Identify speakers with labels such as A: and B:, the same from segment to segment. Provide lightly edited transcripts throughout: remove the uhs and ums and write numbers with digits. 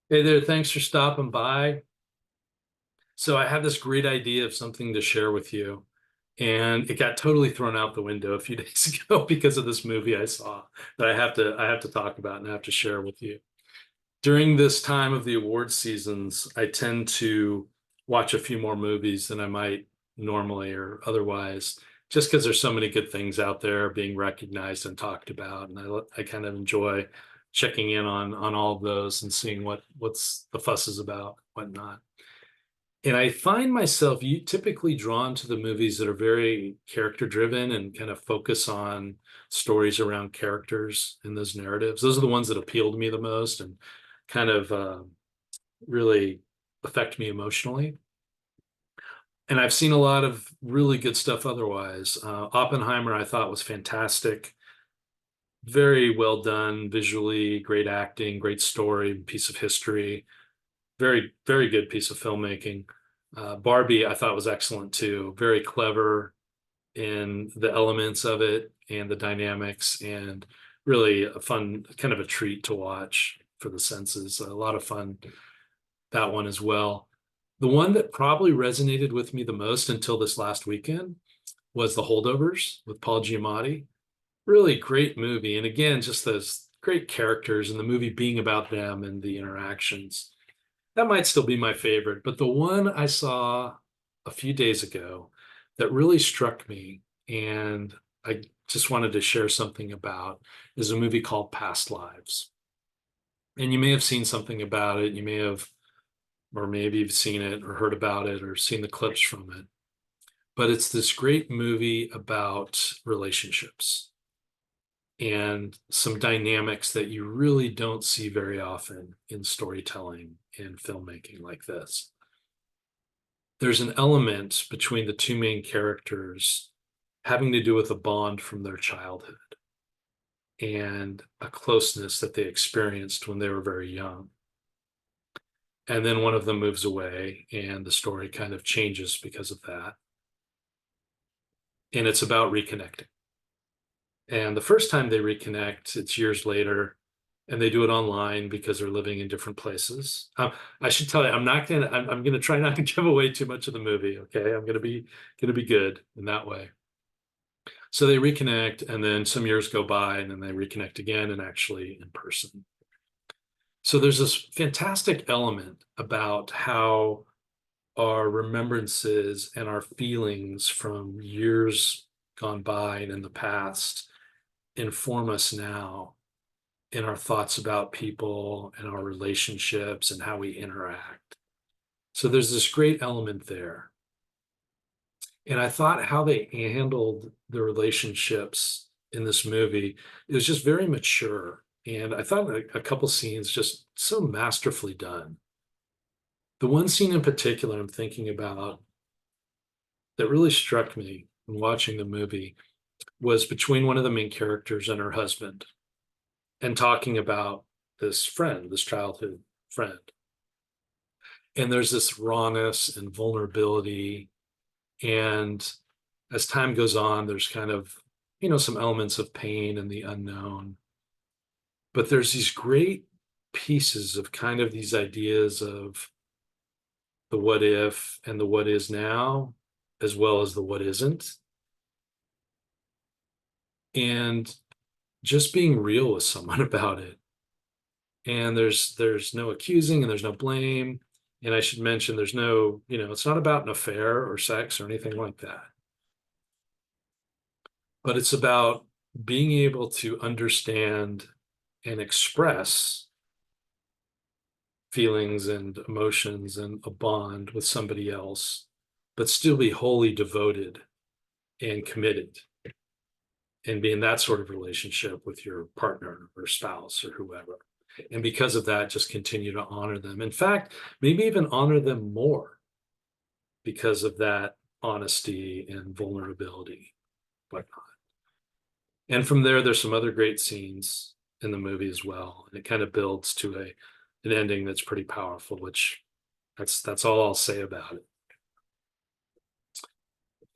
A: Hey there, thanks for stopping by. So I have this great idea of something to share with you, and it got totally thrown out the window a few days ago because of this movie I saw that I have to talk about and I have to share with you. During this time of the award seasons, I tend to watch a few more movies than I might normally or otherwise, just because there's so many good things out there being recognized and talked about, and I kind of enjoy checking in on all of those and seeing what's the fuss is about, whatnot. And I find myself typically drawn to the movies that are very character driven and kind of focus on stories around characters in those narratives. Those are the ones that appeal to me the most and kind of really affect me emotionally. And I've seen a lot of really good stuff otherwise. Oppenheimer, I thought was fantastic, very well done visually, great acting, great story, piece of history, very, very good piece of filmmaking. Barbie, I thought was excellent too. Very clever in the elements of it and the dynamics, and really a fun, kind of a treat to watch for the senses. A lot of fun, that one as well. The one that probably resonated with me the most until this last weekend was The Holdovers with Paul Giamatti. Really great movie. And again, just those great characters and the movie being about them and the interactions. That might still be my favorite, but the one I saw a few days ago that really struck me and I just wanted to share something about is a movie called Past Lives. And you may have seen something about it. You may have, or maybe you've seen it or heard about it or seen the clips from it. But it's this great movie about relationships and some dynamics that you really don't see very often in storytelling and filmmaking like this. There's an element between the two main characters having to do with a bond from their childhood and a closeness that they experienced when they were very young. And then one of them moves away, and the story kind of changes because of that. And it's about reconnecting. And the first time they reconnect, it's years later, and they do it online because they're living in different places. I should tell you, I'm gonna try not to give away too much of the movie. Okay, I'm gonna be good in that way. So they reconnect, and then some years go by, and then they reconnect again, and actually in person. So there's this fantastic element about how our remembrances and our feelings from years gone by and in the past inform us now in our thoughts about people and our relationships and how we interact. So there's this great element there. And I thought how they handled the relationships in this movie, it was just very mature. And I thought a couple scenes just so masterfully done. The one scene in particular I'm thinking about that really struck me when watching the movie was between one of the main characters and her husband, and talking about this friend, this childhood friend. And there's this rawness and vulnerability. And as time goes on, there's kind of, some elements of pain and the unknown. But there's these great pieces of kind of these ideas of the what if and the what is now, as well as the what isn't. And just being real with someone about it. And there's no accusing and there's no blame. And I should mention there's no, it's not about an affair or sex or anything like that. But it's about being able to understand and express feelings and emotions and a bond with somebody else, but still be wholly devoted and committed and be in that sort of relationship with your partner or spouse or whoever. And because of that, just continue to honor them. In fact, maybe even honor them more because of that honesty and vulnerability, whatnot. And from there, there's some other great scenes in the movie as well. And it kind of builds to an ending that's pretty powerful, which that's all I'll say about it.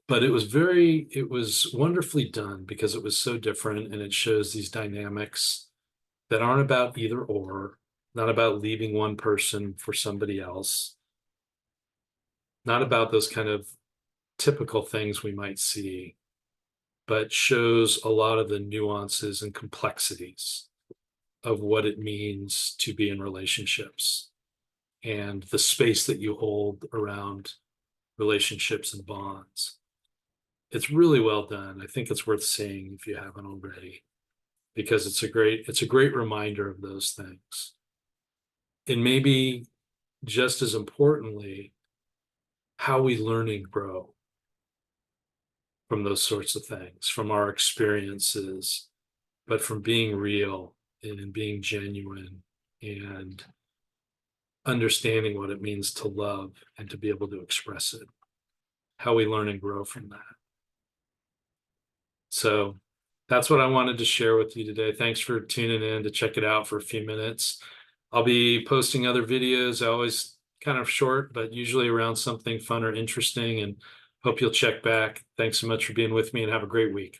A: But it was wonderfully done because it was so different and it shows these dynamics that aren't about either or. not about leaving one person for somebody else, not about those kind of typical things we might see, but shows a lot of the nuances and complexities of what it means to be in relationships and the space that you hold around relationships and bonds. It's really well done. I think it's worth seeing if you haven't already, because it's a great reminder of those things. And maybe just as importantly, how we learn and grow from those sorts of things, from our experiences, but from being real and being genuine and understanding what it means to love and to be able to express it, how we learn and grow from that. So that's what I wanted to share with you today. Thanks for tuning in to check it out for a few minutes. I'll be posting other videos, always kind of short, but usually around something fun or interesting, and hope you'll check back. Thanks so much for being with me and have a great week.